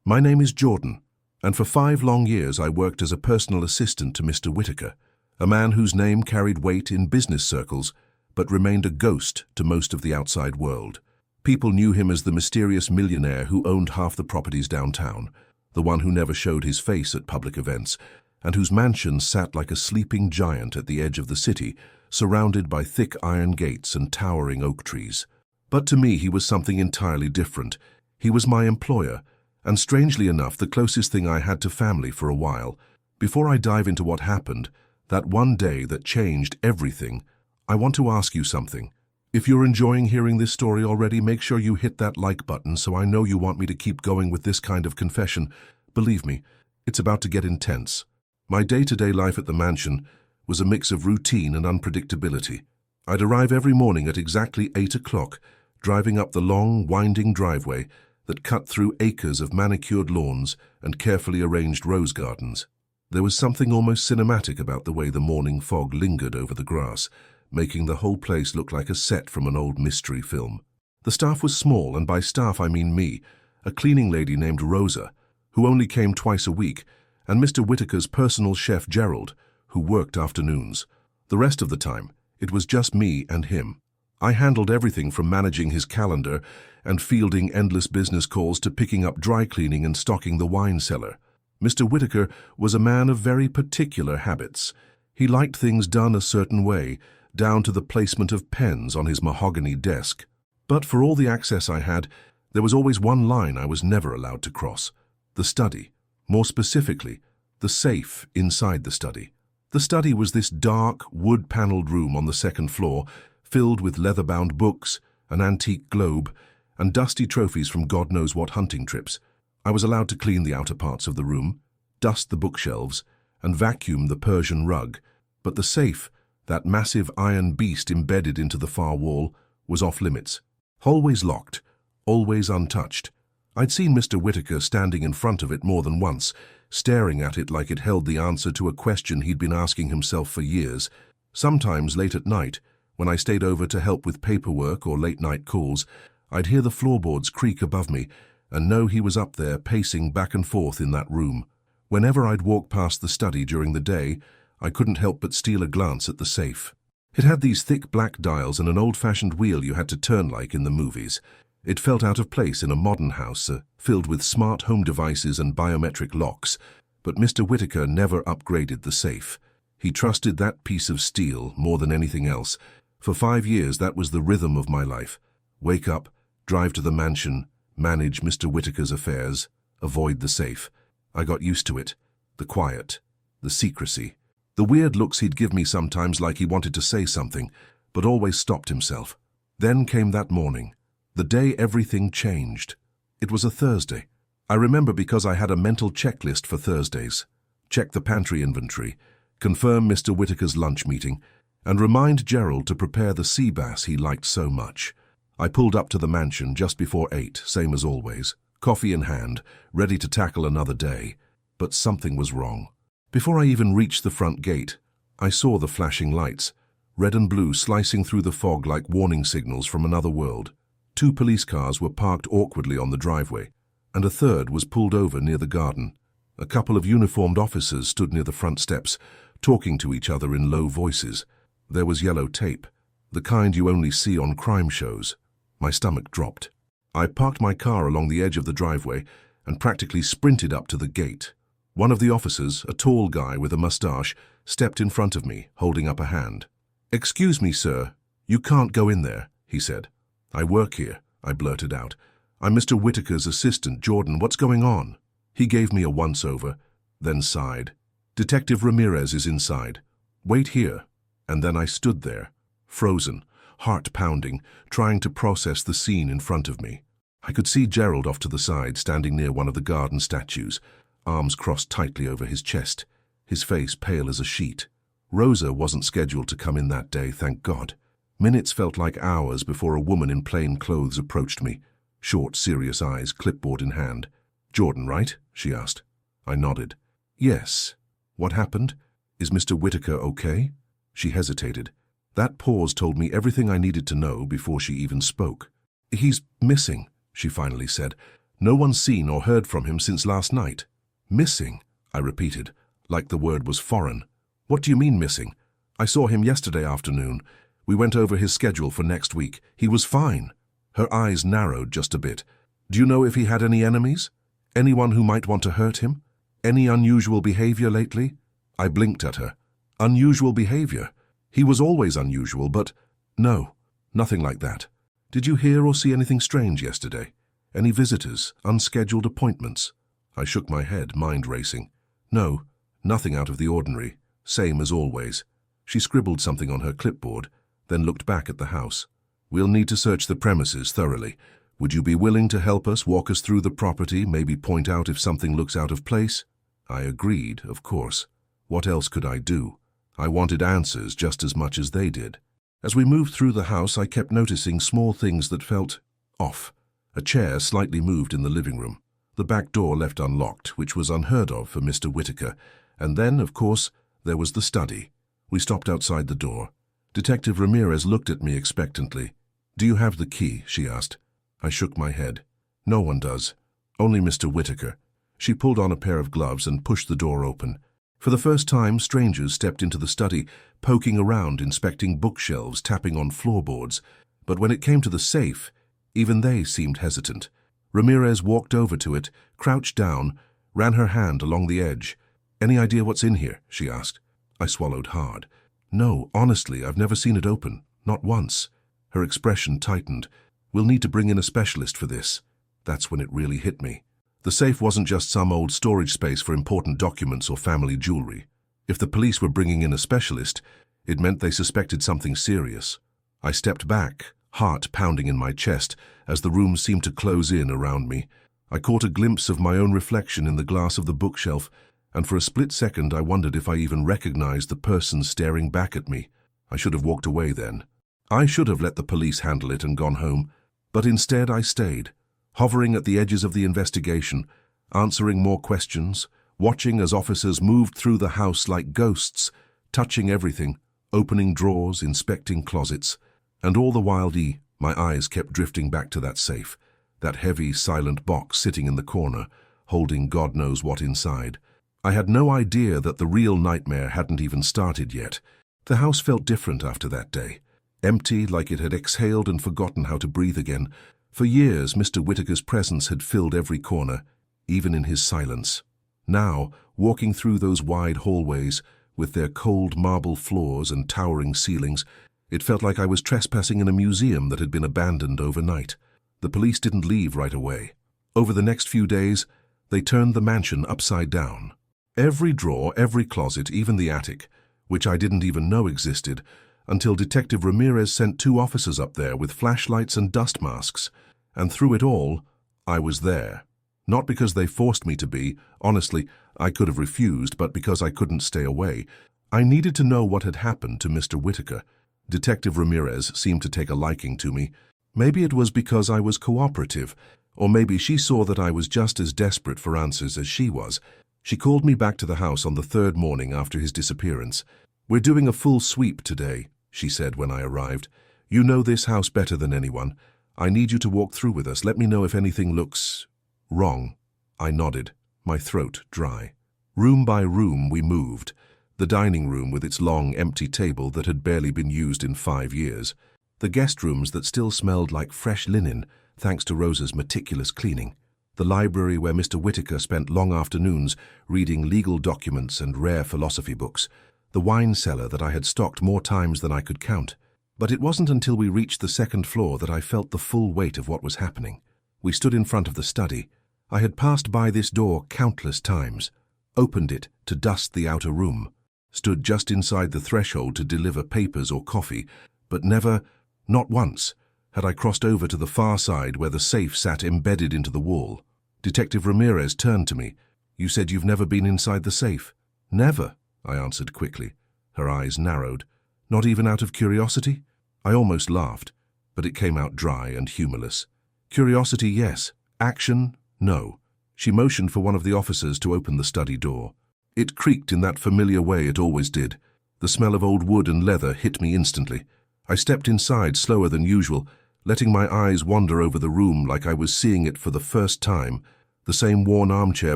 My name is Jordan, and for 5 long years I worked as a personal assistant to Mr. Whitaker, a man whose name carried weight in business circles, but remained a ghost to most of the outside world. People knew him as the mysterious millionaire who owned half the properties downtown, the one who never showed his face at public events, and whose mansion sat like a sleeping giant at the edge of the city, surrounded by thick iron gates and towering oak trees. But to me he was something entirely different. He was my employer, and strangely enough, the closest thing I had to family for a while. Before I dive into what happened, that one day that changed everything, I want to ask you something. If you're enjoying hearing this story already, make sure you hit that like button so I know you want me to keep going with this kind of confession. Believe me, it's about to get intense. My day-to-day life at the mansion was a mix of routine and unpredictability. I'd arrive every morning at exactly 8 o'clock, driving up the long, winding driveway that cut through acres of manicured lawns and carefully arranged rose gardens. There was something almost cinematic about the way the morning fog lingered over the grass, making the whole place look like a set from an old mystery film. The staff was small, and by staff I mean me, a cleaning lady named Rosa, who only came twice a week, and Mr. Whitaker's personal chef Gerald, who worked afternoons. The rest of the time, it was just me and him. I handled everything from managing his calendar and fielding endless business calls to picking up dry cleaning and stocking the wine cellar. Mr. Whitaker was a man of very particular habits. He liked things done a certain way, down to the placement of pens on his mahogany desk. But for all the access I had, there was always one line I was never allowed to cross: the study. More specifically, the safe inside the study. The study was this dark, wood-paneled room on the second floor, filled with leather-bound books, an antique globe, and dusty trophies from God knows what hunting trips. I was allowed to clean the outer parts of the room, dust the bookshelves, and vacuum the Persian rug, but the safe, that massive iron beast embedded into the far wall, was off-limits. Always locked, always untouched. I'd seen Mr. Whitaker standing in front of it more than once, staring at it like it held the answer to a question he'd been asking himself for years. Sometimes late at night, when I stayed over to help with paperwork or late-night calls, I'd hear the floorboards creak above me and know he was up there pacing back and forth in that room. Whenever I'd walk past the study during the day, I couldn't help but steal a glance at the safe. It had these thick black dials and an old-fashioned wheel you had to turn like in the movies. It felt out of place in a modern house, filled with smart home devices and biometric locks. But Mr. Whitaker never upgraded the safe. He trusted that piece of steel more than anything else. For 5 years, that was the rhythm of my life. Wake up, drive to the mansion, manage Mr. Whitaker's affairs, avoid the safe. I got used to it. The quiet, the secrecy, the weird looks he'd give me sometimes like he wanted to say something, but always stopped himself. Then came that morning, the day everything changed. It was a Thursday. I remember because I had a mental checklist for Thursdays. Check the pantry inventory, confirm Mr. Whitaker's lunch meeting, and remind Gerald to prepare the sea bass he liked so much. I pulled up to the mansion just before 8, same as always, coffee in hand, ready to tackle another day. But something was wrong. Before I even reached the front gate, I saw the flashing lights, red and blue slicing through the fog like warning signals from another world. 2 police cars were parked awkwardly on the driveway, and a third was pulled over near the garden. A couple of uniformed officers stood near the front steps, talking to each other in low voices. There was yellow tape, the kind you only see on crime shows. My stomach dropped. I parked my car along the edge of the driveway and practically sprinted up to the gate. One of the officers, a tall guy with a mustache, stepped in front of me, holding up a hand. "Excuse me, sir, you can't go in there," he said. "I work here," I blurted out. "I'm Mr. Whitaker's assistant, Jordan. What's going on?" He gave me a once-over, then sighed. "Detective Ramirez is inside. Wait here." And then I stood there, frozen, heart pounding, trying to process the scene in front of me. I could see Gerald off to the side, standing near one of the garden statues, arms crossed tightly over his chest, his face pale as a sheet. Rosa wasn't scheduled to come in that day, thank God. Minutes felt like hours before a woman in plain clothes approached me, short, serious eyes, clipboard in hand. "Jordan, right?" she asked. I nodded. "Yes. What happened? Is Mr. Whitaker okay?" She hesitated. That pause told me everything I needed to know before she even spoke. "He's missing," she finally said, No one's seen or heard from him since last night. Missing, I repeated, like the word was foreign. What do you mean missing? I saw him yesterday afternoon. We went over his schedule for next week. He was fine. Her eyes narrowed just a bit. Do you know if he had any enemies? Anyone who might want to hurt him? Any unusual behavior lately? I blinked at her. Unusual behavior? He was always unusual, but no, nothing like that. Did you hear or see anything strange yesterday? Any visitors, unscheduled appointments? I shook my head, mind racing. No, nothing out of the ordinary, same as always. She scribbled something on her clipboard, then looked back at the house. We'll need to search the premises thoroughly. Would you be willing to help us, walk us through the property, maybe point out if something looks out of place? I agreed, of course. What else could I do? I wanted answers just as much as they did. As we moved through the house, I kept noticing small things that felt off. A chair slightly moved in the living room. The back door left unlocked, which was unheard of for Mr. Whitaker. And then, of course, there was the study. We stopped outside the door. Detective Ramirez looked at me expectantly. Do you have the key? She asked. I shook my head. No one does. Only Mr. Whitaker. She pulled on a pair of gloves and pushed the door open. For the first time, strangers stepped into the study, poking around, inspecting bookshelves, tapping on floorboards. But when it came to the safe, even they seemed hesitant. Ramirez walked over to it, crouched down, ran her hand along the edge. Any idea what's in here? She asked. I swallowed hard. No, honestly, I've never seen it open. Not once. Her expression tightened. We'll need to bring in a specialist for this. That's when it really hit me. The safe wasn't just some old storage space for important documents or family jewelry. If the police were bringing in a specialist, it meant they suspected something serious. I stepped back, heart pounding in my chest, as the room seemed to close in around me. I caught a glimpse of my own reflection in the glass of the bookshelf, and for a split second I wondered if I even recognized the person staring back at me. I should have walked away then. I should have let the police handle it and gone home, but instead I stayed, hovering at the edges of the investigation, answering more questions, watching as officers moved through the house like ghosts, touching everything, opening drawers, inspecting closets, and all the while my eyes kept drifting back to that safe, that heavy, silent box sitting in the corner, holding God knows what inside. I had no idea that the real nightmare hadn't even started yet. The house felt different after that day, empty, like it had exhaled and forgotten how to breathe again. For years, Mr. Whitaker's presence had filled every corner, even in his silence. Now, walking through those wide hallways, with their cold marble floors and towering ceilings, it felt like I was trespassing in a museum that had been abandoned overnight. The police didn't leave right away. Over the next few days, they turned the mansion upside down. Every drawer, every closet, even the attic, which I didn't even know existed, until Detective Ramirez sent 2 officers up there with flashlights and dust masks. And through it all, I was there. Not because they forced me to be. Honestly, I could have refused, but because I couldn't stay away. I needed to know what had happened to Mr. Whitaker. Detective Ramirez seemed to take a liking to me. Maybe it was because I was cooperative, or maybe she saw that I was just as desperate for answers as she was. She called me back to the house on the 3rd morning after his disappearance. We're doing a full sweep today, she said when I arrived. You know this house better than anyone. I need you to walk through with us. Let me know if anything looks wrong. I nodded, my throat dry. Room by room we moved. The dining room with its long, empty table that had barely been used in 5 years. The guest rooms that still smelled like fresh linen, thanks to Rosa's meticulous cleaning. The library where Mr. Whitaker spent long afternoons reading legal documents and rare philosophy books. The wine cellar that I had stocked more times than I could count. But it wasn't until we reached the 2nd floor that I felt the full weight of what was happening. We stood in front of the study. I had passed by this door countless times, opened it to dust the outer room, stood just inside the threshold to deliver papers or coffee, but never, not once, had I crossed over to the far side where the safe sat embedded into the wall. Detective Ramirez turned to me. You said you've never been inside the safe? Never, I answered quickly. Her eyes narrowed. Not even out of curiosity? I almost laughed, but it came out dry and humorless. Curiosity, yes. Action, no. She motioned for one of the officers to open the study door. It creaked in that familiar way it always did. The smell of old wood and leather hit me instantly. I stepped inside slower than usual, letting my eyes wander over the room like I was seeing it for the first time. The same worn armchair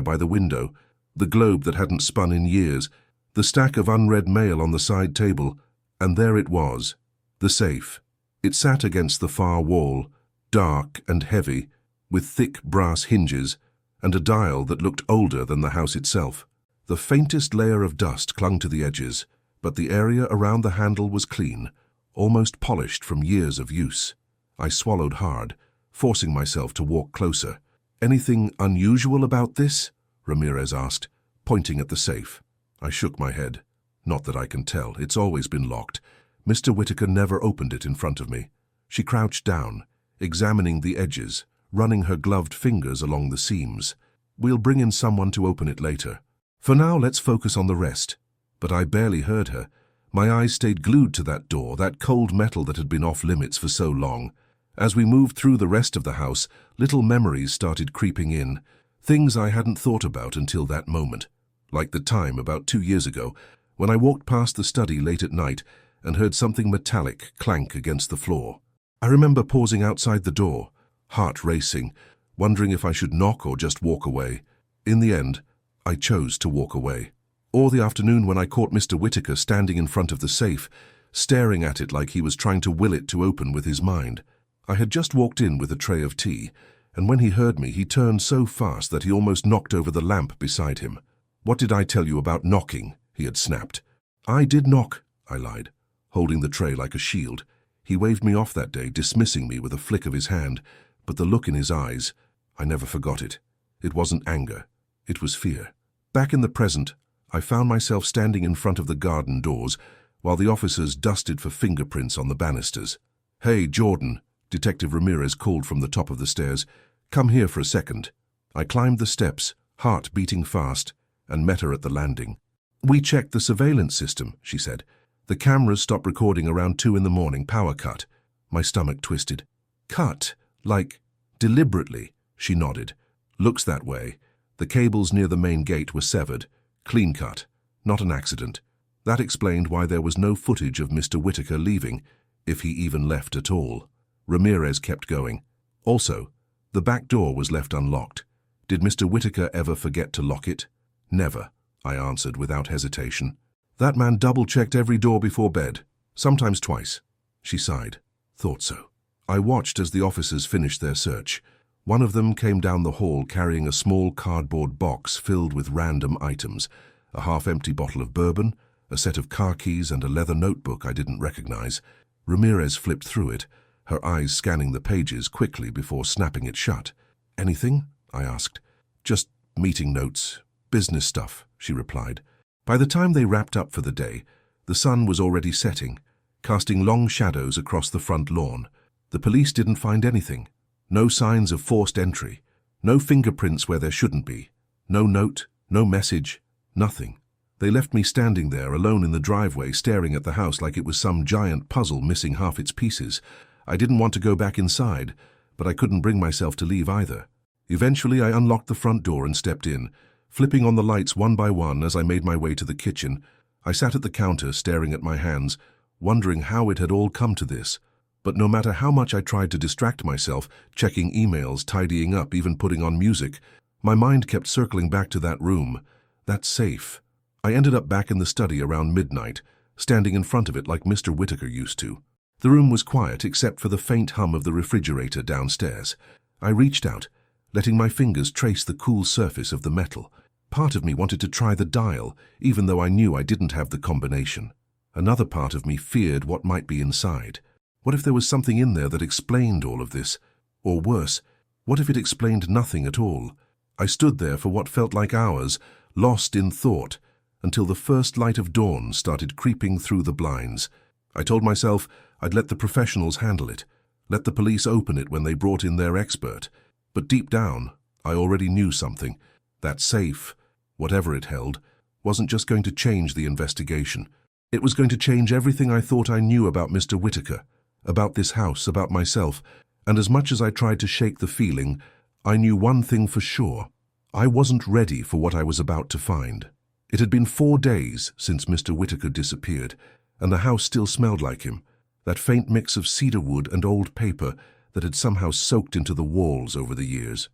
by the window, the globe that hadn't spun in years, the stack of unread mail on the side table, and there it was, the safe. It sat against the far wall, dark and heavy, with thick brass hinges, and a dial that looked older than the house itself. The faintest layer of dust clung to the edges, but the area around the handle was clean, almost polished from years of use. I swallowed hard, forcing myself to walk closer. "Anything unusual about this?" Ramirez asked, pointing at the safe. I shook my head. "Not that I can tell. It's always been locked. Mr. Whitaker never opened it in front of me." She crouched down, examining the edges, running her gloved fingers along the seams. "We'll bring in someone to open it later. For now, let's focus on the rest." But I barely heard her. My eyes stayed glued to that door, that cold metal that had been off limits for so long. As we moved through the rest of the house, little memories started creeping in, things I hadn't thought about until that moment. Like the time, about 2 years ago, when I walked past the study late at night and heard something metallic clank against the floor. I remember pausing outside the door, heart racing, wondering if I should knock or just walk away. In the end, I chose to walk away. Or the afternoon when I caught Mr. Whitaker standing in front of the safe, staring at it like he was trying to will it to open with his mind. I had just walked in with a tray of tea, and when he heard me, he turned so fast that he almost knocked over the lamp beside him. "What did I tell you about knocking?" he had snapped. "I did knock," I lied, holding the tray like a shield. He waved me off that day, dismissing me with a flick of his hand, but the look in his eyes, I never forgot it. It wasn't anger. It was fear. Back in the present, I found myself standing in front of the garden doors while the officers dusted for fingerprints on the banisters. "Hey, Jordan," Detective Ramirez called from the top of the stairs. "Come here for a second." I climbed the steps, heart beating fast, and met her at the landing. "We checked the surveillance system," she said. "The cameras stopped recording around 2 in the morning, power cut." My stomach twisted. "Cut? Like, deliberately?" She nodded. "Looks that way. The cables near the main gate were severed. Clean cut. Not an accident." That explained why there was no footage of Mr. Whitaker leaving, if he even left at all. Ramirez kept going. "Also, the back door was left unlocked. Did Mr. Whitaker ever forget to lock it?" "Never," I answered without hesitation. "That man double-checked every door before bed, sometimes twice." She sighed. "Thought so." I watched as the officers finished their search. One of them came down the hall carrying a small cardboard box filled with random items, a half-empty bottle of bourbon, a set of car keys, and a leather notebook I didn't recognize. Ramirez flipped through it, her eyes scanning the pages quickly before snapping it shut. "Anything?" I asked. "Just meeting notes, business stuff," she replied. By the time they wrapped up for the day, the sun was already setting, casting long shadows across the front lawn. The police didn't find anything. No signs of forced entry. No fingerprints where there shouldn't be. No note, no message, nothing. They left me standing there alone in the driveway, staring at the house like it was some giant puzzle missing half its pieces. I didn't want to go back inside, but I couldn't bring myself to leave either. Eventually, I unlocked the front door and stepped in, flipping on the lights one by one as I made my way to the kitchen. I sat at the counter, staring at my hands, wondering how it had all come to this. But no matter how much I tried to distract myself, checking emails, tidying up, even putting on music, my mind kept circling back to that room, that safe. I ended up back in the study around midnight, standing in front of it like Mr. Whitaker used to. The room was quiet except for the faint hum of the refrigerator downstairs. I reached out, letting my fingers trace the cool surface of the metal. Part of me wanted to try the dial, even though I knew I didn't have the combination. Another part of me feared what might be inside. What if there was something in there that explained all of this? Or worse, what if it explained nothing at all? I stood there for what felt like hours, lost in thought, until the first light of dawn started creeping through the blinds. I told myself I'd let the professionals handle it, let the police open it when they brought in their expert. But deep down, I already knew something. That safe, whatever it held, wasn't just going to change the investigation. It was going to change everything I thought I knew about Mr. Whitaker, about this house, about myself. And as much as I tried to shake the feeling, I knew one thing for sure. I wasn't ready for what I was about to find. It had been 4 days since Mr. Whitaker disappeared, and the house still smelled like him. That faint mix of cedar wood and old paper, that had somehow soaked into the walls over the years.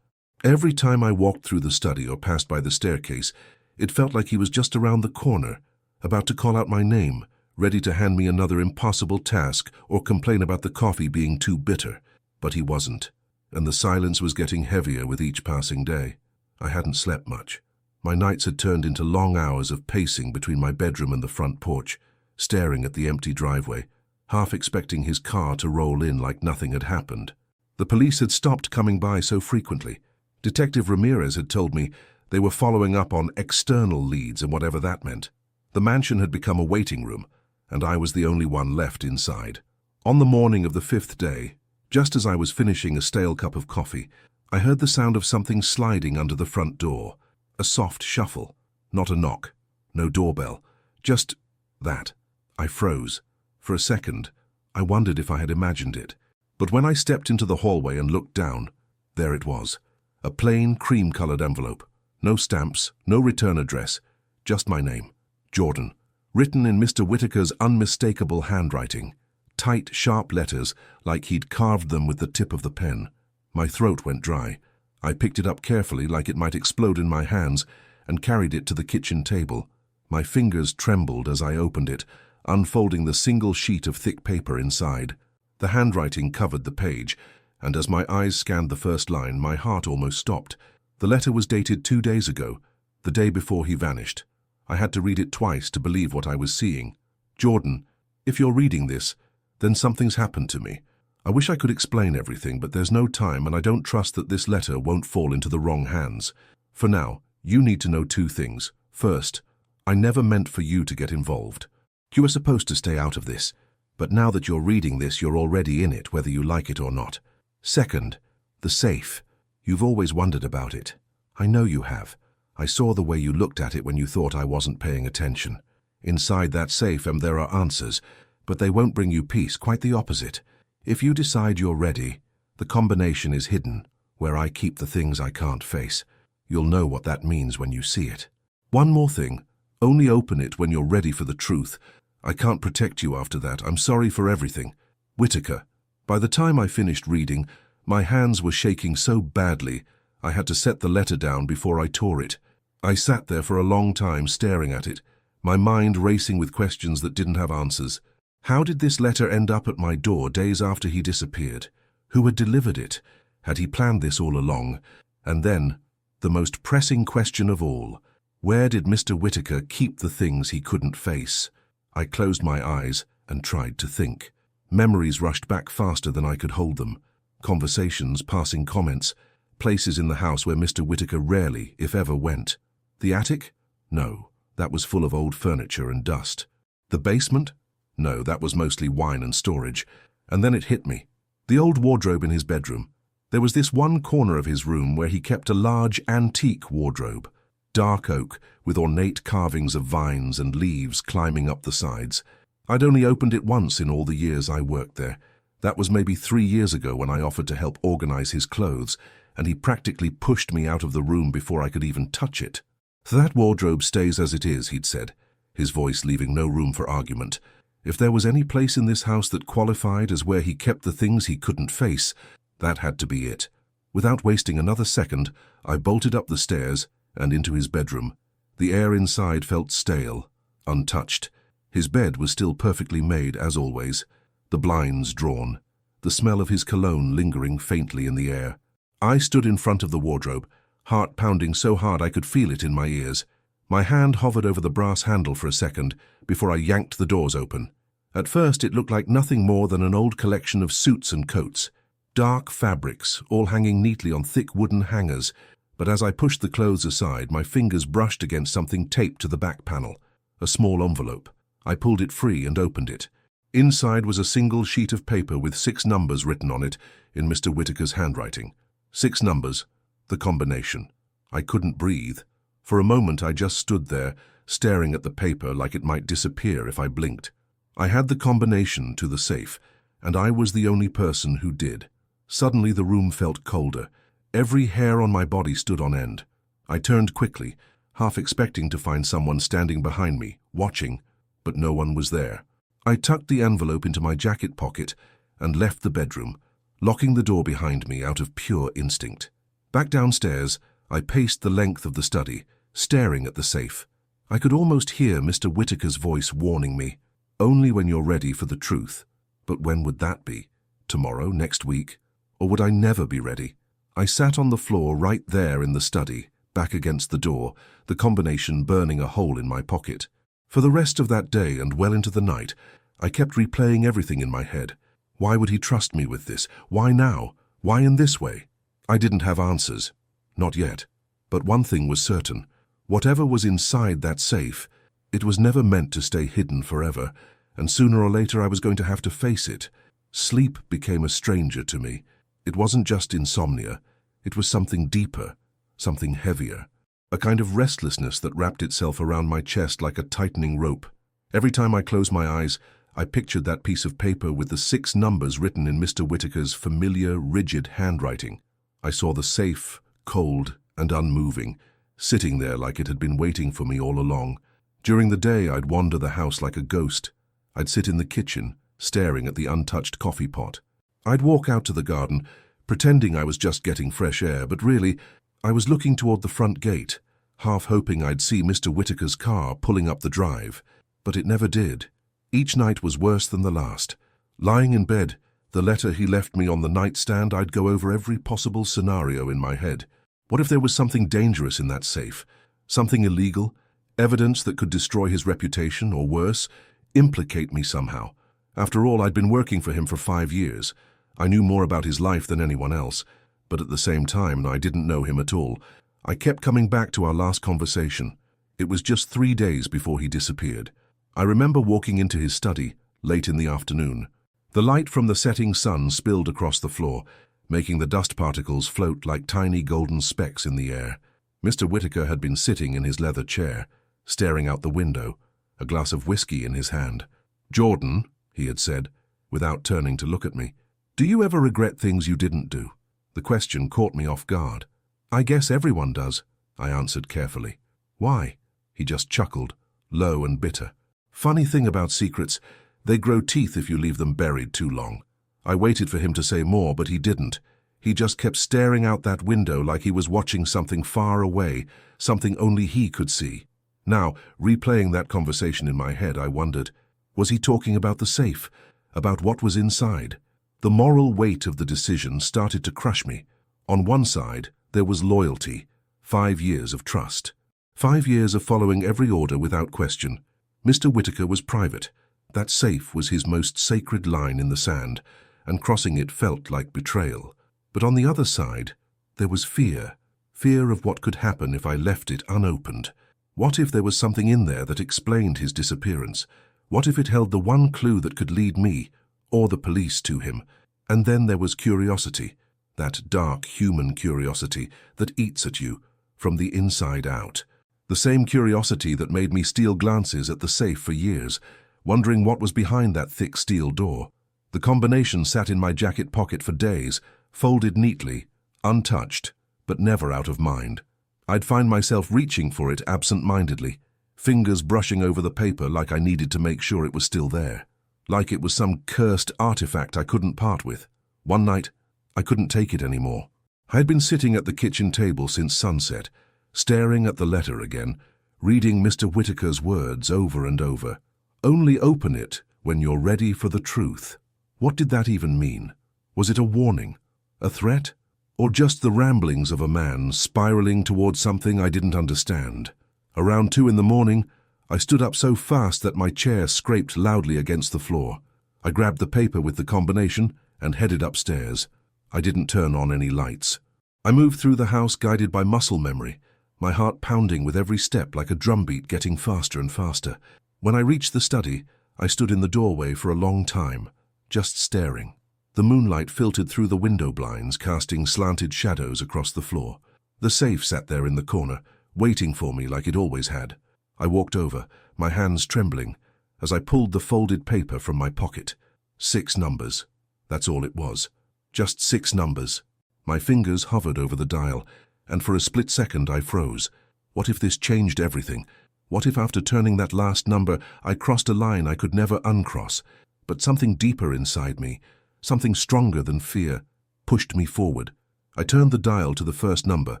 Every time I walked through the study or passed by the staircase, it felt like he was just around the corner, about to call out my name, ready to hand me another impossible task or complain about the coffee being too bitter. But he wasn't, and the silence was getting heavier with each passing day. I hadn't slept much. My nights had turned into long hours of pacing between my bedroom and the front porch, staring at the empty driveway, half expecting his car to roll in like nothing had happened. The police had stopped coming by so frequently. Detective Ramirez had told me they were following up on external leads and whatever that meant. The mansion had become a waiting room, and I was the only one left inside. On the morning of the 5th day, just as I was finishing a stale cup of coffee, I heard the sound of something sliding under the front door. A soft shuffle, not a knock, no doorbell, just that. I froze. For a second, I wondered if I had imagined it. But when I stepped into the hallway and looked down, there it was. A plain, cream-colored envelope. No stamps, no return address, just my name, Jordan, written in Mr. Whitaker's unmistakable handwriting. Tight, sharp letters, like he'd carved them with the tip of the pen. My throat went dry. I picked it up carefully, like it might explode in my hands, and carried it to the kitchen table. My fingers trembled as I opened it, unfolding the single sheet of thick paper inside. The handwriting covered the page, and as my eyes scanned the first line, my heart almost stopped. The letter was dated 2 days ago, the day before he vanished. I had to read it twice to believe what I was seeing. Jordan, if you're reading this, then something's happened to me. I wish I could explain everything, but there's no time, and I don't trust that this letter won't fall into the wrong hands. For now, you need to know 2 things. First, I never meant for you to get involved. You were supposed to stay out of this, but now that you're reading this, you're already in it, whether you like it or not. Second, the safe. You've always wondered about it. I know you have. I saw the way you looked at it when you thought I wasn't paying attention. Inside that safe, there are answers, but they won't bring you peace, quite the opposite. If you decide you're ready, the combination is hidden, where I keep the things I can't face. You'll know what that means when you see it. One more thing, only open it when you're ready for the truth. I can't protect you after that. I'm sorry for everything. Whitaker. By the time I finished reading, my hands were shaking so badly, I had to set the letter down before I tore it. I sat there for a long time staring at it, my mind racing with questions that didn't have answers. How did this letter end up at my door days after he disappeared? Who had delivered it? Had he planned this all along? And then, the most pressing question of all, where did Mr. Whitaker keep the things he couldn't face? I closed my eyes and tried to think. Memories rushed back faster than I could hold them. Conversations, passing comments, places in the house where Mr. Whitaker rarely, if ever, went. The attic? No, that was full of old furniture and dust. The basement? No, that was mostly wine and storage. And then it hit me. The old wardrobe in his bedroom. There was this one corner of his room where he kept a large antique wardrobe. Dark oak, with ornate carvings of vines and leaves climbing up the sides. I'd only opened it once in all the years I worked there. That was maybe 3 years ago when I offered to help organize his clothes, and he practically pushed me out of the room before I could even touch it. "That wardrobe stays as it is," he'd said, his voice leaving no room for argument. If there was any place in this house that qualified as where he kept the things he couldn't face, that had to be it. Without wasting another second, I bolted up the stairs and into his bedroom. The air inside felt stale, untouched. His bed was still perfectly made, as always, the blinds drawn, the smell of his cologne lingering faintly in the air. I stood in front of the wardrobe, heart pounding so hard I could feel it in my ears. My hand hovered over the brass handle for a second before I yanked the doors open. At first it looked like nothing more than an old collection of suits and coats, dark fabrics, all hanging neatly on thick wooden hangers, but as I pushed the clothes aside, my fingers brushed against something taped to the back panel, a small envelope. I pulled it free and opened it. Inside was a single sheet of paper with 6 numbers written on it in Mr. Whitaker's handwriting. 6 numbers, the combination. I couldn't breathe. For a moment I just stood there, staring at the paper like it might disappear if I blinked. I had the combination to the safe, and I was the only person who did. Suddenly the room felt colder. Every hair on my body stood on end. I turned quickly, half expecting to find someone standing behind me, watching, but no one was there. I tucked the envelope into my jacket pocket and left the bedroom, locking the door behind me out of pure instinct. Back downstairs, I paced the length of the study, staring at the safe. I could almost hear Mr. Whitaker's voice warning me, "Only when you're ready for the truth." But when would that be? Tomorrow, next week? Or would I never be ready? I sat on the floor right there in the study, back against the door, the combination burning a hole in my pocket. For the rest of that day and well into the night, I kept replaying everything in my head. Why would he trust me with this? Why now? Why in this way? I didn't have answers. Not yet. But one thing was certain. Whatever was inside that safe, it was never meant to stay hidden forever, and sooner or later I was going to have to face it. Sleep became a stranger to me. It wasn't just insomnia. It was something deeper, something heavier. A kind of restlessness that wrapped itself around my chest like a tightening rope. Every time I closed my eyes, I pictured that piece of paper with the 6 numbers written in Mr. Whitaker's familiar, rigid handwriting. I saw the safe, cold and unmoving, sitting there like it had been waiting for me all along. During the day, I'd wander the house like a ghost. I'd sit in the kitchen, staring at the untouched coffee pot. I'd walk out to the garden, pretending I was just getting fresh air, but really, I was looking toward the front gate, half hoping I'd see Mr. Whitaker's car pulling up the drive. But it never did. Each night was worse than the last. Lying in bed, the letter he left me on the nightstand, I'd go over every possible scenario in my head. What if there was something dangerous in that safe? Something illegal? Evidence that could destroy his reputation, or worse, implicate me somehow. After all, I'd been working for him for 5 years. I knew more about his life than anyone else, but at the same time, I didn't know him at all. I kept coming back to our last conversation. It was just 3 days before he disappeared. I remember walking into his study, late in the afternoon. The light from the setting sun spilled across the floor, making the dust particles float like tiny golden specks in the air. Mr. Whitaker had been sitting in his leather chair, staring out the window, a glass of whiskey in his hand. "Jordan," he had said, without turning to look at me, "do you ever regret things you didn't do?" The question caught me off guard. "I guess everyone does," I answered carefully. "Why?" He just chuckled, low and bitter. "Funny thing about secrets, they grow teeth if you leave them buried too long." I waited for him to say more, but he didn't. He just kept staring out that window like he was watching something far away, something only he could see. Now, replaying that conversation in my head, I wondered, was he talking about the safe, about what was inside? The moral weight of the decision started to crush me. On one side, there was loyalty, 5 years of trust. 5 years of following every order without question. Mr. Whitaker was private. That safe was his most sacred line in the sand, and crossing it felt like betrayal. But on the other side, there was fear. Fear of what could happen if I left it unopened. What if there was something in there that explained his disappearance? What if it held the one clue that could lead me, or the police, to him? And then there was curiosity, that dark human curiosity that eats at you from the inside out. The same curiosity that made me steal glances at the safe for years, wondering what was behind that thick steel door. The combination sat in my jacket pocket for days, folded neatly, untouched, but never out of mind. I'd find myself reaching for it absent-mindedly, fingers brushing over the paper like I needed to make sure it was still there, like it was some cursed artifact I couldn't part with. One night, I couldn't take it anymore. I had been sitting at the kitchen table since sunset, staring at the letter again, reading Mr. Whitaker's words over and over. "Only open it when you're ready for the truth." What did that even mean? Was it a warning? A threat? Or just the ramblings of a man spiraling towards something I didn't understand? Around 2 in the morning, I stood up so fast that my chair scraped loudly against the floor. I grabbed the paper with the combination and headed upstairs. I didn't turn on any lights. I moved through the house guided by muscle memory, my heart pounding with every step like a drumbeat getting faster and faster. When I reached the study, I stood in the doorway for a long time, just staring. The moonlight filtered through the window blinds, casting slanted shadows across the floor. The safe sat there in the corner, waiting for me like it always had. I walked over, my hands trembling, as I pulled the folded paper from my pocket. 6 numbers. That's all it was. Just 6 numbers. My fingers hovered over the dial, and for a split second I froze. What if this changed everything? What if after turning that last number I crossed a line I could never uncross? But something deeper inside me, Something stronger than fear pushed me forward. I turned the dial to the first number.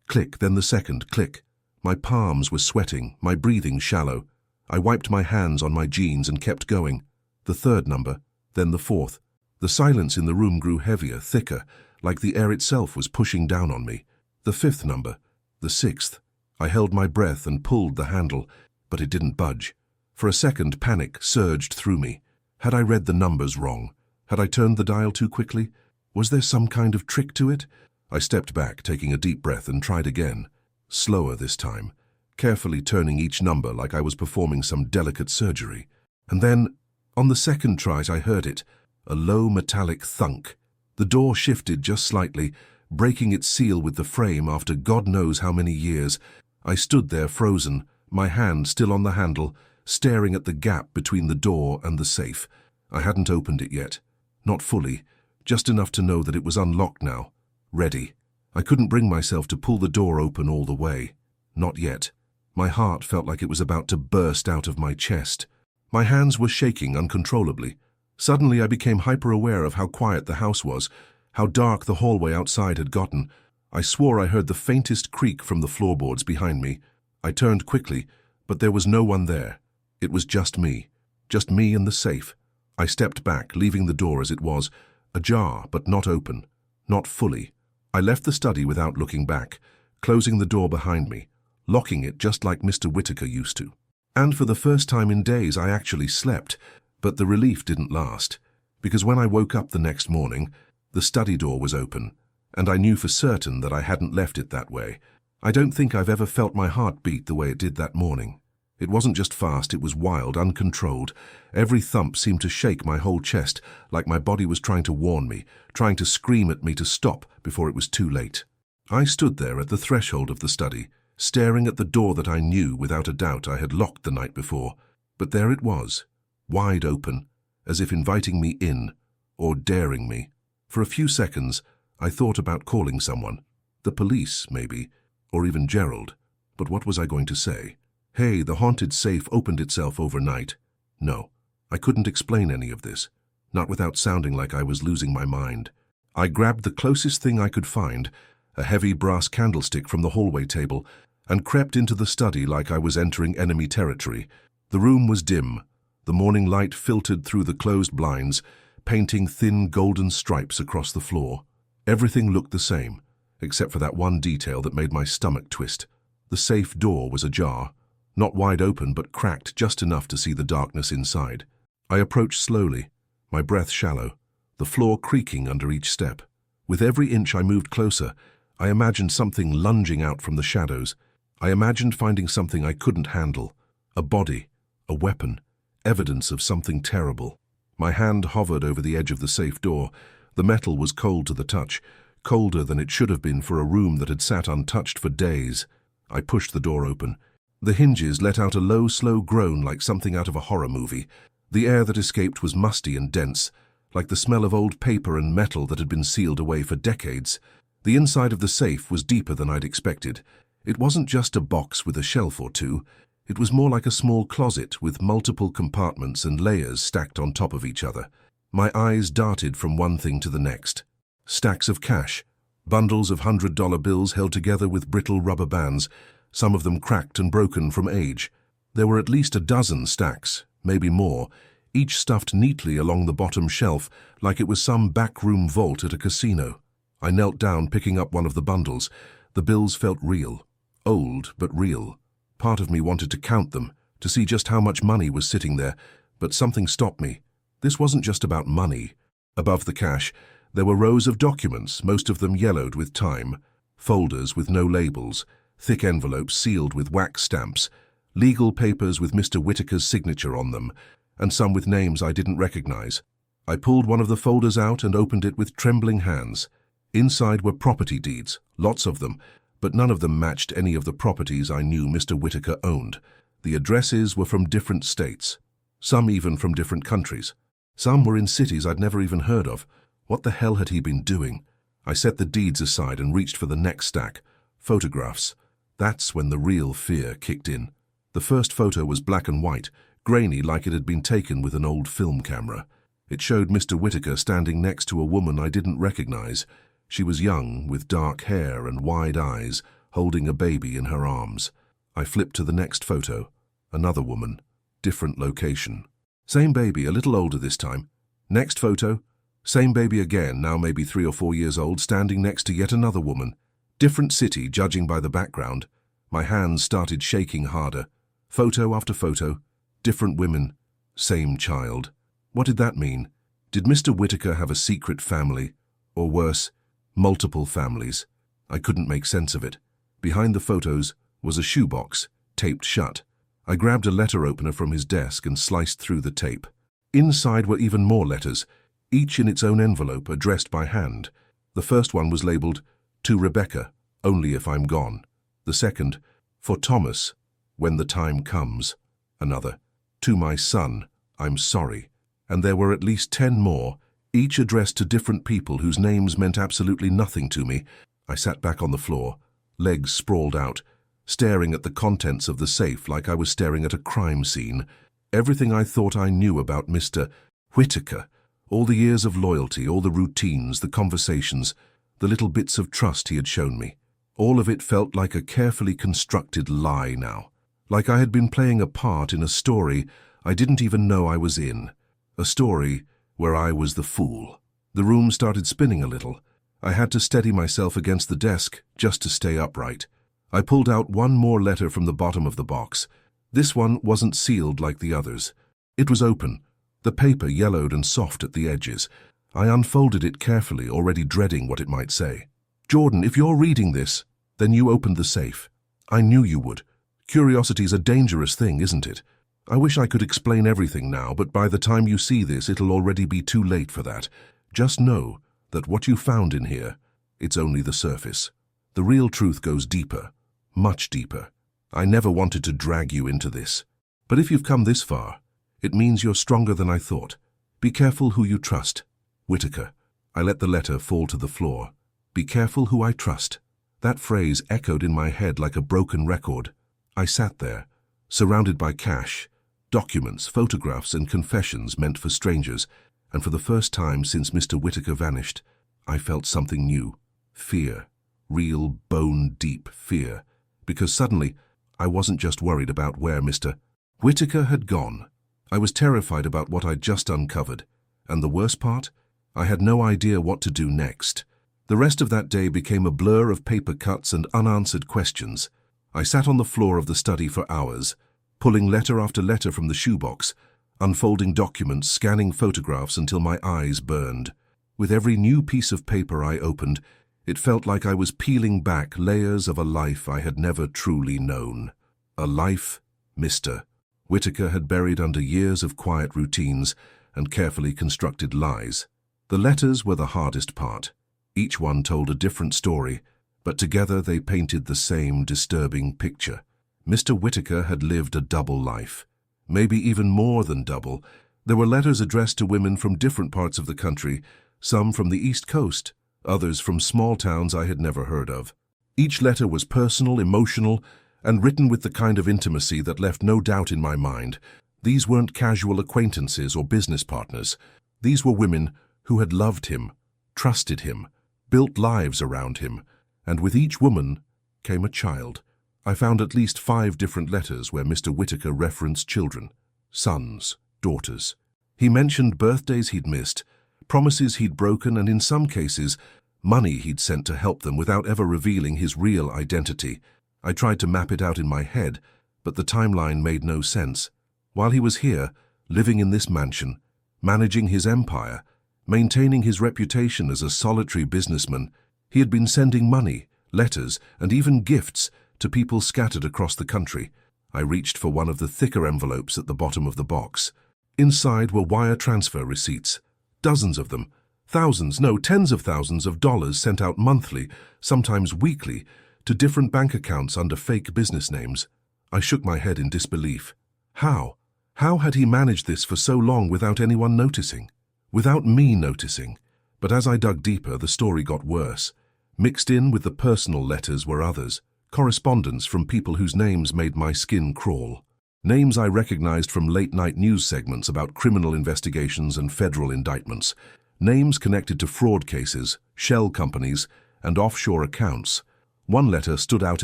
Click, then the second, click. My palms were sweating, my breathing shallow. I wiped my hands on my jeans and kept going. The third number, then the fourth. The silence in the room grew heavier, thicker, like the air itself was pushing down on me. The fifth number, the sixth. I held my breath and pulled the handle, but it didn't budge. For a second, panic surged through me. Had I read the numbers wrong? Had I turned the dial too quickly? Was there some kind of trick to it? I stepped back, taking a deep breath, and tried again. Slower this time, carefully turning each number like I was performing some delicate surgery. And then, on the second try, I heard it, a low metallic thunk. The door shifted just slightly, breaking its seal with the frame after God knows how many years. I stood there frozen, my hand still on the handle, staring at the gap between the door and the safe. I hadn't opened it yet. Not fully, just enough to know that it was unlocked now. Ready. I couldn't bring myself to pull the door open all the way. Not yet. My heart felt like it was about to burst out of my chest. My hands were shaking uncontrollably. Suddenly I became hyper-aware of how quiet the house was, how dark the hallway outside had gotten. I swore I heard the faintest creak from the floorboards behind me. I turned quickly, but there was no one there. It was just me and the safe. I stepped back, leaving the door as it was, ajar but not open, not fully. I left the study without looking back, closing the door behind me, locking it just like Mr. Whitaker used to. And for the first time in days I actually slept, but the relief didn't last, because when I woke up the next morning, the study door was open, and I knew for certain that I hadn't left it that way. I don't think I've ever felt my heart beat the way it did that morning. It wasn't just fast, it was wild, uncontrolled. Every thump seemed to shake my whole chest, like my body was trying to warn me, trying to scream at me to stop before it was too late. I stood there at the threshold of the study, staring at the door that I knew without a doubt I had locked the night before. But there it was, wide open, as if inviting me in, or daring me. For a few seconds, I thought about calling someone. The police, maybe, or even Gerald. But what was I going to say? Hey, the haunted safe opened itself overnight. No, I couldn't explain any of this, not without sounding like I was losing my mind. I grabbed the closest thing I could find, a heavy brass candlestick from the hallway table, and crept into the study like I was entering enemy territory. The room was dim. The morning light filtered through the closed blinds, painting thin golden stripes across the floor. Everything looked the same, except for that one detail that made my stomach twist. The safe door was ajar. Not wide open, but cracked just enough to see the darkness inside. I approached slowly, my breath shallow, the floor creaking under each step. With every inch I moved closer, I imagined something lunging out from the shadows. I imagined finding something I couldn't handle, a body, a weapon, evidence of something terrible. My hand hovered over the edge of the safe door. The metal was cold to the touch, colder than it should have been for a room that had sat untouched for days. I pushed the door open. The hinges let out a low, slow groan like something out of a horror movie. The air that escaped was musty and dense, like the smell of old paper and metal that had been sealed away for decades. The inside of the safe was deeper than I'd expected. It wasn't just a box with a shelf or two. It was more like a small closet with multiple compartments and layers stacked on top of each other. My eyes darted from one thing to the next. Stacks of cash, bundles of $100 bills held together with brittle rubber bands, some of them cracked and broken from age. There were at least a dozen stacks, maybe more, each stuffed neatly along the bottom shelf like it was some backroom vault at a casino. I knelt down, picking up one of the bundles. The bills felt real, old but real. Part of me wanted to count them, to see just how much money was sitting there, but something stopped me. This wasn't just about money. Above the cash, there were rows of documents, most of them yellowed with time, folders with no labels, thick envelopes sealed with wax stamps, legal papers with Mr. Whitaker's signature on them, and some with names I didn't recognize. I pulled one of the folders out and opened it with trembling hands. Inside were property deeds, lots of them, but none of them matched any of the properties I knew Mr. Whitaker owned. The addresses were from different states, some even from different countries. Some were in cities I'd never even heard of. What the hell had he been doing? I set the deeds aside and reached for the next stack. Photographs. That's when the real fear kicked in. The first photo was black and white, grainy like it had been taken with an old film camera. It showed Mr. Whitaker standing next to a woman I didn't recognize. She was young, with dark hair and wide eyes, holding a baby in her arms. I flipped to the next photo. Another woman. Different location. Same baby, a little older this time. Next photo. Same baby again, now maybe 3 or 4 years old, standing next to yet another woman. Different city, judging by the background. My hands started shaking harder. Photo after photo. Different women. Same child. What did that mean? Did Mr. Whitaker have a secret family? Or worse, multiple families? I couldn't make sense of it. Behind the photos was a shoebox, taped shut. I grabbed a letter opener from his desk and sliced through the tape. Inside were even more letters, each in its own envelope, addressed by hand. The first one was labeled, "To Rebecca, only if I'm gone." The second, "For Thomas, when the time comes." Another, "To my son, I'm sorry." And there were at least 10 more, each addressed to different people whose names meant absolutely nothing to me. I sat back on the floor, legs sprawled out, staring at the contents of the safe like I was staring at a crime scene. Everything I thought I knew about Mr. Whitaker, all the years of loyalty, all the routines, the conversations, the little bits of trust he had shown me. All of it felt like a carefully constructed lie now, like I had been playing a part in a story I didn't even know I was in. A story where I was the fool. The room started spinning a little. I had to steady myself against the desk just to stay upright. I pulled out one more letter from the bottom of the box. This one wasn't sealed like the others. It was open, the paper yellowed and soft at the edges. I unfolded it carefully, already dreading what it might say. "Jordan, if you're reading this, then you opened the safe. I knew you would. Curiosity's a dangerous thing, isn't it? I wish I could explain everything now, but by the time you see this, it'll already be too late for that. Just know that what you found in here, it's only the surface. The real truth goes deeper, much deeper. I never wanted to drag you into this. But if you've come this far, it means you're stronger than I thought. Be careful who you trust. Whitaker." I let the letter fall to the floor. Be careful who I trust. That phrase echoed in my head like a broken record. I sat there, surrounded by cash, documents, photographs, and confessions meant for strangers, and for the first time since Mr. Whitaker vanished, I felt something new. Fear. Real, bone-deep fear. Because suddenly, I wasn't just worried about where Mr. Whitaker had gone. I was terrified about what I'd just uncovered. And the worst part? I had no idea what to do next. The rest of that day became a blur of paper cuts and unanswered questions. I sat on the floor of the study for hours, pulling letter after letter from the shoebox, unfolding documents, scanning photographs until my eyes burned. With every new piece of paper I opened, it felt like I was peeling back layers of a life I had never truly known. A life Mr. Whitaker had buried under years of quiet routines and carefully constructed lies. The letters were the hardest part. Each one told a different story, but together they painted the same disturbing picture. Mr. Whitaker had lived a double life. Maybe even more than double. There were letters addressed to women from different parts of the country, some from the East Coast, others from small towns I had never heard of. Each letter was personal, emotional, and written with the kind of intimacy that left no doubt in my mind. These weren't casual acquaintances or business partners. These were women who had loved him, trusted him, built lives around him, and with each woman came a child. I found at least 5 different letters where Mr. Whitaker referenced children, sons, daughters. He mentioned birthdays he'd missed, promises he'd broken, and in some cases, money he'd sent to help them without ever revealing his real identity. I tried to map it out in my head, but the timeline made no sense. While he was here, living in this mansion, managing his empire, maintaining his reputation as a solitary businessman, he had been sending money, letters, and even gifts to people scattered across the country. I reached for one of the thicker envelopes at the bottom of the box. Inside were wire transfer receipts, dozens of them, thousands, no, tens of thousands of dollars sent out monthly, sometimes weekly, to different bank accounts under fake business names. I shook my head in disbelief. How? How had he managed this for so long without anyone noticing? Without me noticing? But as I dug deeper, the story got worse. Mixed in with the personal letters were others, correspondence from people whose names made my skin crawl. Names I recognized from late-night news segments about criminal investigations and federal indictments. Names connected to fraud cases, shell companies, and offshore accounts. One letter stood out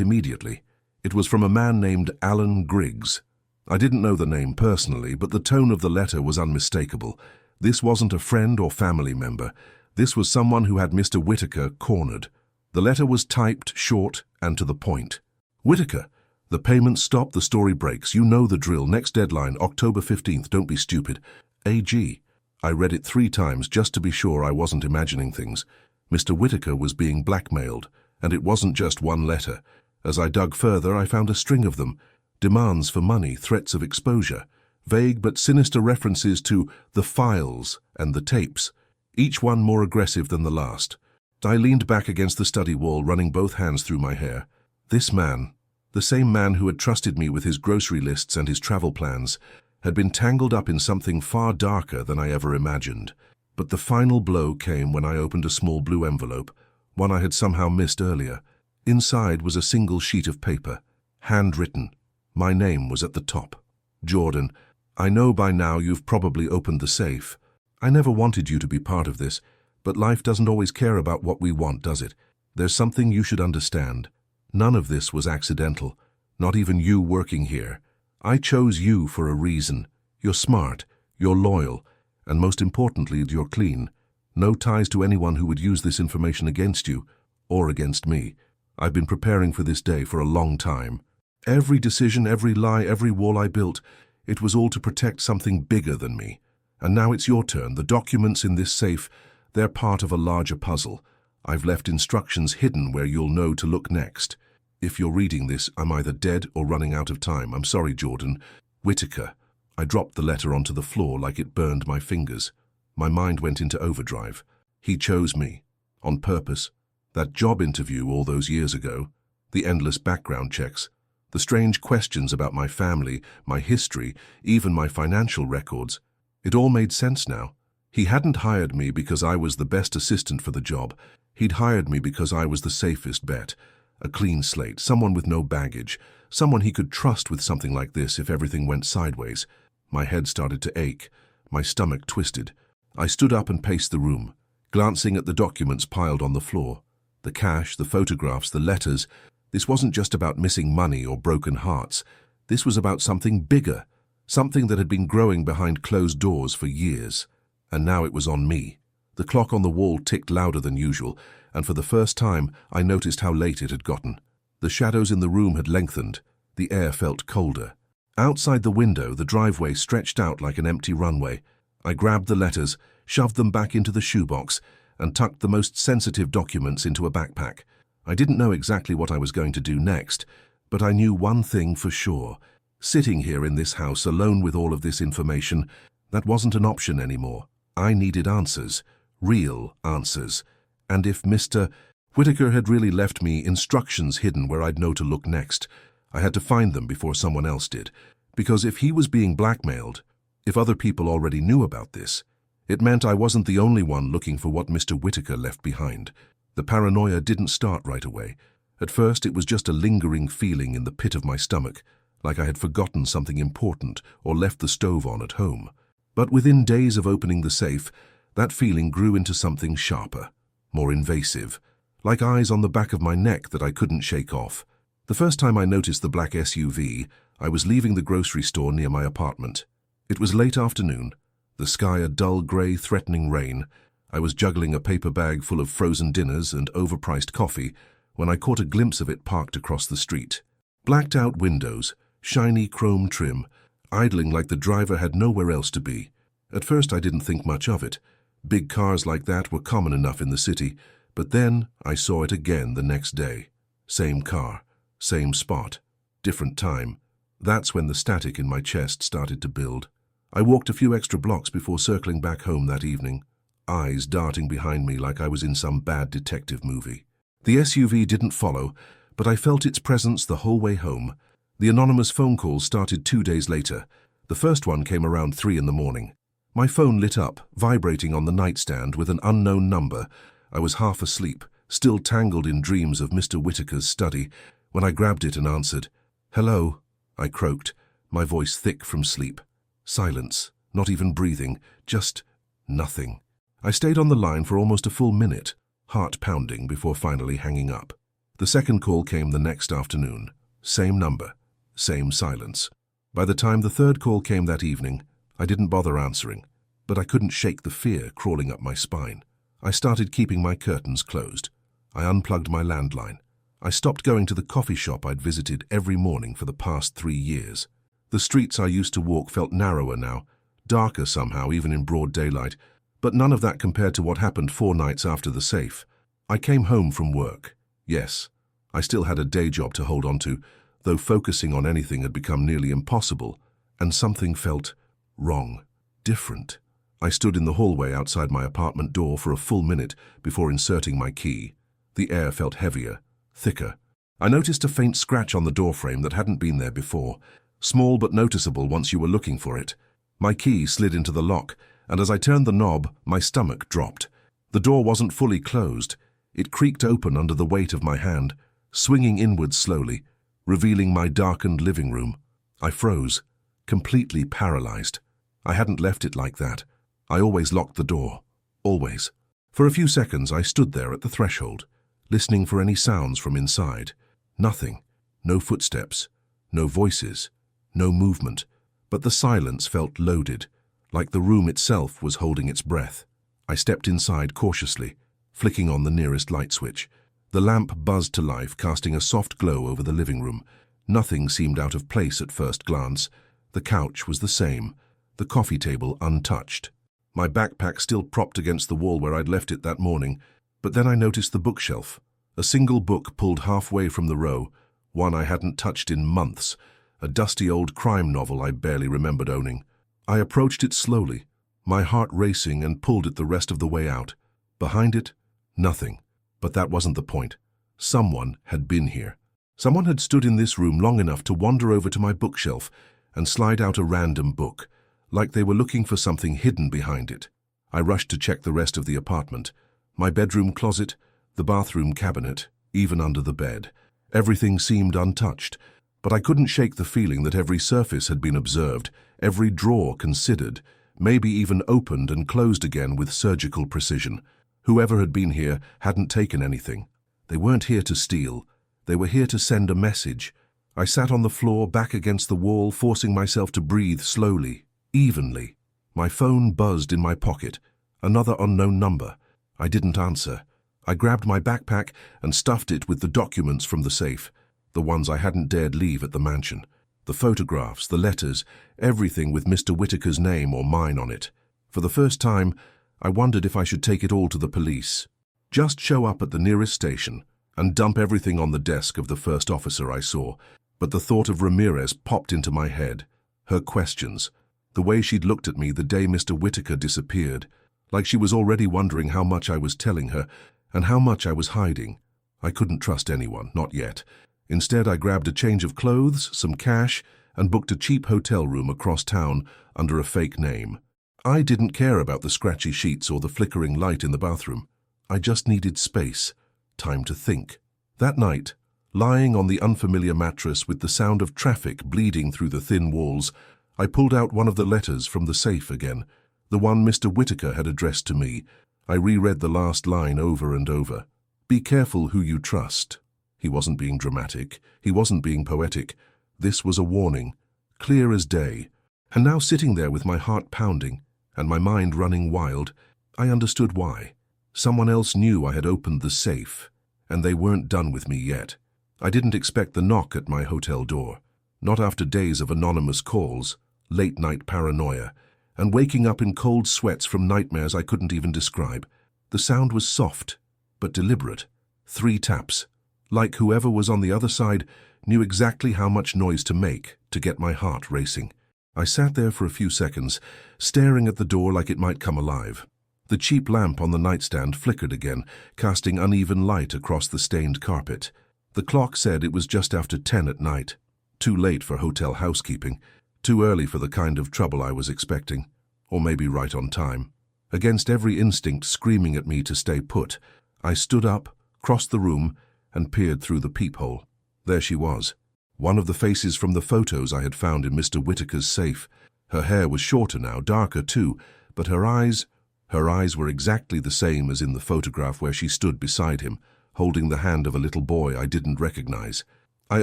immediately. It was from a man named Alan Griggs. I didn't know the name personally, but the tone of the letter was unmistakable. This wasn't a friend or family member. This was someone who had Mr. Whitaker cornered. The letter was typed, short, and to the point. Whitaker, the payments stop, the story breaks. You know the drill. Next deadline, October 15th. Don't be stupid. AG. I read it 3 times just to be sure I wasn't imagining things. Mr. Whitaker was being blackmailed, and it wasn't just one letter. As I dug further, I found a string of them. Demands for money, threats of exposure, vague but sinister references to the files and the tapes, each one more aggressive than the last. I leaned back against the study wall, running both hands through my hair. This man, the same man who had trusted me with his grocery lists and his travel plans, had been tangled up in something far darker than I ever imagined. But the final blow came when I opened a small blue envelope, one I had somehow missed earlier. Inside was a single sheet of paper, handwritten. My name was at the top. Jordan, I know by now you've probably opened the safe. I never wanted you to be part of this, but life doesn't always care about what we want, does it? There's something you should understand. None of this was accidental, not even you working here. I chose you for a reason. You're smart, you're loyal, and most importantly, you're clean. No ties to anyone who would use this information against you, or against me. I've been preparing for this day for a long time. Every decision, every lie, every wall I built, it was all to protect something bigger than me. And now it's your turn. The documents in this safe, they're part of a larger puzzle. I've left instructions hidden where you'll know to look next. If you're reading this, I'm either dead or running out of time. I'm sorry, Jordan. Whitaker. I dropped the letter onto the floor like it burned my fingers. My mind went into overdrive. He chose me. On purpose. That job interview all those years ago. The endless background checks. The strange questions about my family, my history, even my financial records. It all made sense now. He hadn't hired me because I was the best assistant for the job. He'd hired me because I was the safest bet. A clean slate, someone with no baggage, someone he could trust with something like this if everything went sideways. My head started to ache, my stomach twisted. I stood up and paced the room, glancing at the documents piled on the floor. The cash, the photographs, the letters. This wasn't just about missing money or broken hearts. This was about something bigger, something that had been growing behind closed doors for years. And now it was on me. The clock on the wall ticked louder than usual, and for the first time I noticed how late it had gotten. The shadows in the room had lengthened. The air felt colder. Outside the window, the driveway stretched out like an empty runway. I grabbed the letters, shoved them back into the shoebox, and tucked the most sensitive documents into a backpack. I didn't know exactly what I was going to do next, but I knew one thing for sure. Sitting here in this house alone with all of this information, that wasn't an option anymore. I needed answers, real answers. And if Mr. Whitaker had really left me instructions hidden where I'd know to look next, I had to find them before someone else did. Because if he was being blackmailed, if other people already knew about this, it meant I wasn't the only one looking for what Mr. Whitaker left behind. The paranoia didn't start right away. At first, it was just a lingering feeling in the pit of my stomach, like I had forgotten something important or left the stove on at home. But within days of opening the safe, that feeling grew into something sharper, more invasive, like eyes on the back of my neck that I couldn't shake off. The first time I noticed the black SUV, I was leaving the grocery store near my apartment. It was late afternoon, the sky a dull grey, threatening rain. I was juggling a paper bag full of frozen dinners and overpriced coffee when I caught a glimpse of it parked across the street. Blacked-out windows, shiny chrome trim, idling like the driver had nowhere else to be. At first I didn't think much of it. Big cars like that were common enough in the city, but then I saw it again the next day. Same car, same spot, different time. That's when the static in my chest started to build. I walked a few extra blocks before circling back home that evening, eyes darting behind me like I was in some bad detective movie. The SUV didn't follow, but I felt its presence the whole way home. The anonymous phone calls started 2 days later. The first one came around 3 in the morning. My phone lit up, vibrating on the nightstand with an unknown number. I was half asleep, still tangled in dreams of Mr. Whitaker's study, when I grabbed it and answered. "Hello," I croaked, my voice thick from sleep. Silence, not even breathing, just nothing. I stayed on the line for almost a full minute, heart pounding, before finally hanging up. The second call came the next afternoon. Same number, same silence. By the time the third call came that evening, I didn't bother answering, but I couldn't shake the fear crawling up my spine. I started keeping my curtains closed. I unplugged my landline. I stopped going to the coffee shop I'd visited every morning for the past 3 years. The streets I used to walk felt narrower now, darker somehow, even in broad daylight, but none of that compared to what happened 4 nights after the safe. I came home from work. Yes, I still had a day job to hold on to, though focusing on anything had become nearly impossible, and something felt wrong, different. I stood in the hallway outside my apartment door for a full minute before inserting my key. The air felt heavier, thicker. I noticed a faint scratch on the doorframe that hadn't been there before, small but noticeable once you were looking for it. My key slid into the lock, and as I turned the knob, my stomach dropped. The door wasn't fully closed. It creaked open under the weight of my hand, swinging inwards slowly, revealing my darkened living room. I froze, completely paralyzed. I hadn't left it like that. I always locked the door. Always. For a few seconds I stood there at the threshold, listening for any sounds from inside. Nothing. No footsteps. No voices. No movement. But the silence felt loaded, like the room itself was holding its breath. I stepped inside cautiously, flicking on the nearest light switch. The lamp buzzed to life, casting a soft glow over the living room. Nothing seemed out of place at first glance. The couch was the same, the coffee table untouched. My backpack still propped against the wall where I'd left it that morning, but then I noticed the bookshelf. A single book pulled halfway from the row, one I hadn't touched in months, a dusty old crime novel I barely remembered owning. I approached it slowly, my heart racing, and pulled it the rest of the way out. Behind it, nothing. But that wasn't the point. Someone had been here. Someone had stood in this room long enough to wander over to my bookshelf and slide out a random book, like they were looking for something hidden behind it. I rushed to check the rest of the apartment. My bedroom closet, the bathroom cabinet, even under the bed. Everything seemed untouched, but I couldn't shake the feeling that every surface had been observed, every drawer considered, maybe even opened and closed again with surgical precision. Whoever had been here hadn't taken anything. They weren't here to steal. They were here to send a message. I sat on the floor, back against the wall, forcing myself to breathe slowly, evenly. My phone buzzed in my pocket. Another unknown number. I didn't answer. I grabbed my backpack and stuffed it with the documents from the safe, the ones I hadn't dared leave at the mansion. The photographs, the letters, everything with Mr. Whitaker's name or mine on it. For the first time, I wondered if I should take it all to the police. Just show up at the nearest station and dump everything on the desk of the first officer I saw. But the thought of Ramirez popped into my head. Her questions, the way she'd looked at me the day Mr. Whitaker disappeared, like she was already wondering how much I was telling her and how much I was hiding. I couldn't trust anyone, not yet. Instead, I grabbed a change of clothes, some cash, and booked a cheap hotel room across town under a fake name. I didn't care about the scratchy sheets or the flickering light in the bathroom. I just needed space, time to think. That night, lying on the unfamiliar mattress with the sound of traffic bleeding through the thin walls, I pulled out one of the letters from the safe again, the one Mr. Whitaker had addressed to me. I reread the last line over and over. Be careful who you trust. He wasn't being dramatic. He wasn't being poetic. This was a warning, clear as day. And now, sitting there with my heart pounding and my mind running wild, I understood why. Someone else knew I had opened the safe, and they weren't done with me yet. I didn't expect the knock at my hotel door. Not after days of anonymous calls, late-night paranoia, and waking up in cold sweats from nightmares I couldn't even describe. The sound was soft, but deliberate. 3 taps. Like whoever was on the other side knew exactly how much noise to make to get my heart racing. I sat there for a few seconds, staring at the door like it might come alive. The cheap lamp on the nightstand flickered again, casting uneven light across the stained carpet. The clock said it was just after 10 at night. Too late for hotel housekeeping. Too early for the kind of trouble I was expecting. Or maybe right on time. Against every instinct screaming at me to stay put, I stood up, crossed the room, and peered through the peephole. There she was, One of the faces from the photos I had found in Mr. Whitaker's safe. Her hair was shorter now, darker too, but her eyes were exactly the same as in the photograph where she stood beside him, holding the hand of a little boy I didn't recognize. I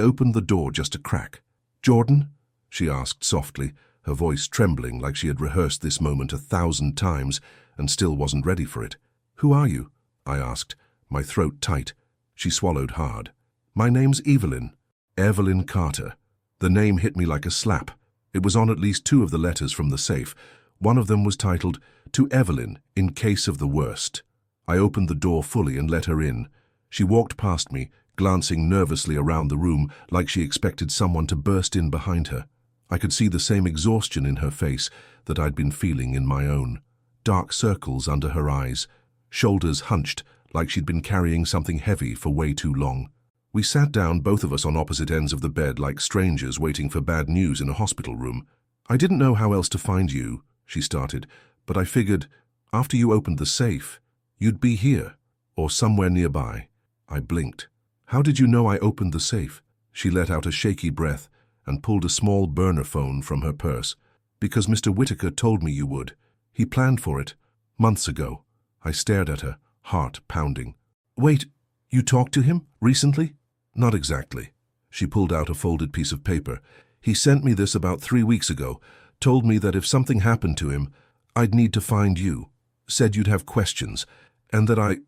opened the door just a crack. "Jordan?" she asked softly, her voice trembling like she had rehearsed this moment 1,000 times and still wasn't ready for it. "Who are you?" I asked, my throat tight. She swallowed hard. "My name's Evelyn. Evelyn Carter." The name hit me like a slap. It was on at least 2 of the letters from the safe. One of them was titled, "To Evelyn, in case of the worst." I opened the door fully and let her in. She walked past me, glancing nervously around the room like she expected someone to burst in behind her. I could see the same exhaustion in her face that I'd been feeling in my own. Dark circles under her eyes, shoulders hunched like she'd been carrying something heavy for way too long. We sat down, both of us on opposite ends of the bed like strangers waiting for bad news in a hospital room. "I didn't know how else to find you," she started, "but I figured, after you opened the safe, you'd be here, or somewhere nearby." I blinked. "How did you know I opened the safe?" She let out a shaky breath and pulled a small burner phone from her purse. "Because Mr. Whitaker told me you would. He planned for it, months ago." I stared at her, heart pounding. "Wait, you talked to him recently?" "Not exactly." She pulled out a folded piece of paper. "He sent me this about 3 weeks ago, told me that if something happened to him, I'd need to find you, said you'd have questions, and that I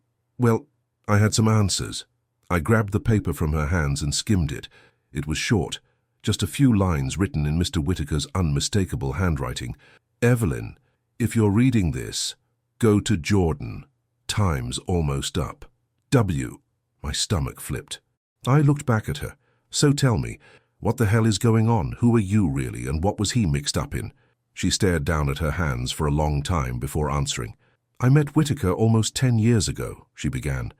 had some answers." I grabbed the paper from her hands and skimmed it. It was short, just a few lines written in Mr. Whitaker's unmistakable handwriting. "Evelyn, if you're reading this, go to Jordan. Time's almost up. W." My stomach flipped. I looked back at her. "So tell me, what the hell is going on? Who are you really, and what was he mixed up in?" She stared down at her hands for a long time before answering. "I met Whitaker almost 10 years ago," she began.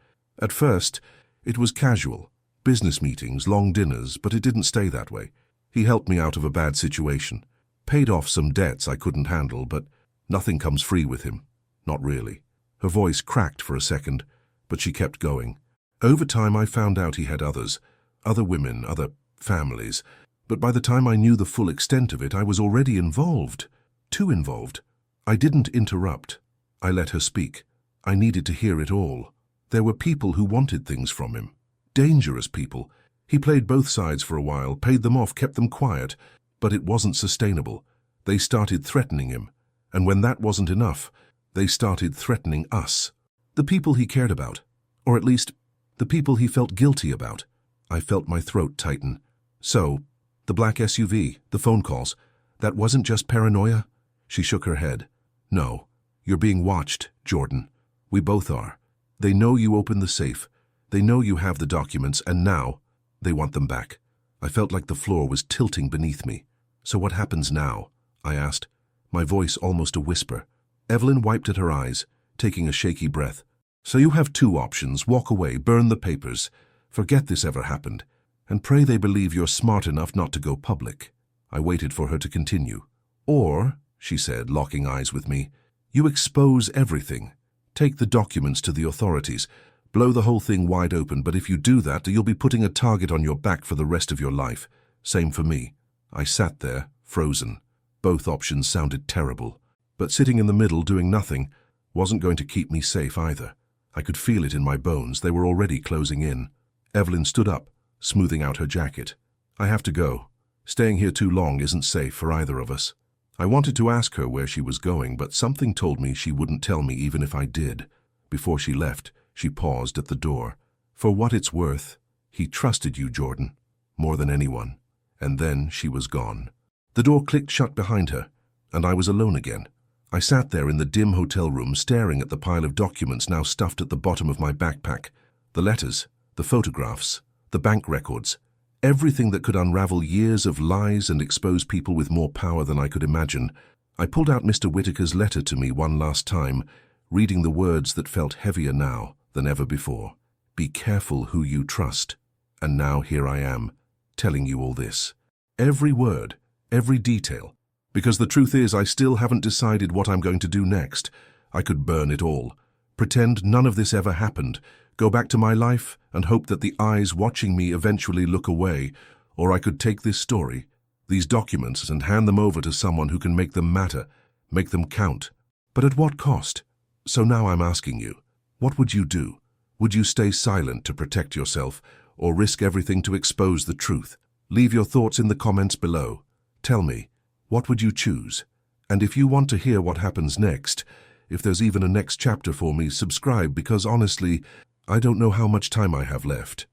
"At first, it was casual, business meetings, long dinners, but it didn't stay that way. He helped me out of a bad situation, paid off some debts I couldn't handle, but nothing comes free with him. Not really." Her voice cracked for a second, but she kept going. "Over time, I found out he had others, other women, other families. But by the time I knew the full extent of it, I was already involved. Too involved." I didn't interrupt. I let her speak. I needed to hear it all. There were people who wanted things from him. Dangerous people. He played both sides for a while, paid them off, kept them quiet. But it wasn't sustainable. They started threatening him. And when that wasn't enough, they started threatening us. The people he cared about. Or at least, the people he felt guilty about. I felt my throat tighten. "So, the black SUV, the phone calls, that wasn't just paranoia?" She shook her head. "No, you're being watched, Jordan. We both are. They know you opened the safe. They know you have the documents, and now they want them back." I felt like the floor was tilting beneath me. "So what happens now?" I asked, my voice almost a whisper. Evelyn wiped at her eyes, taking a shaky breath. "So you have 2 options. Walk away, burn the papers, forget this ever happened, and pray they believe you're smart enough not to go public." I waited for her to continue. "Or," she said, locking eyes with me, "you expose everything. Take the documents to the authorities. Blow the whole thing wide open, but if you do that, you'll be putting a target on your back for the rest of your life. Same for me." I sat there, frozen. Both options sounded terrible. But sitting in the middle doing nothing wasn't going to keep me safe either. I could feel it in my bones. They were already closing in. Evelyn stood up, smoothing out her jacket. "I have to go. Staying here too long isn't safe for either of us." I wanted to ask her where she was going, but something told me she wouldn't tell me even if I did. Before she left, she paused at the door. "For what it's worth, he trusted you, Jordan, more than anyone." And then she was gone. The door clicked shut behind her, and I was alone again. I sat there in the dim hotel room, staring at the pile of documents now stuffed at the bottom of my backpack. The letters, the photographs, the bank records, everything that could unravel years of lies and expose people with more power than I could imagine. I pulled out Mr. Whitaker's letter to me one last time, reading the words that felt heavier now than ever before. "Be careful who you trust." And now here I am, telling you all this. Every word, every detail. Because the truth is, I still haven't decided what I'm going to do next. I could burn it all, pretend none of this ever happened, go back to my life and hope that the eyes watching me eventually look away, Or I could take this story, these documents, and hand them over to someone who can make them matter, make them count. But at what cost? So now I'm asking you, what would you do? Would you stay silent to protect yourself, or risk everything to expose the truth? Leave your thoughts in the comments below. Tell me, what would you choose? And if you want to hear what happens next, if there's even a next chapter for me, subscribe, because honestly, I don't know how much time I have left.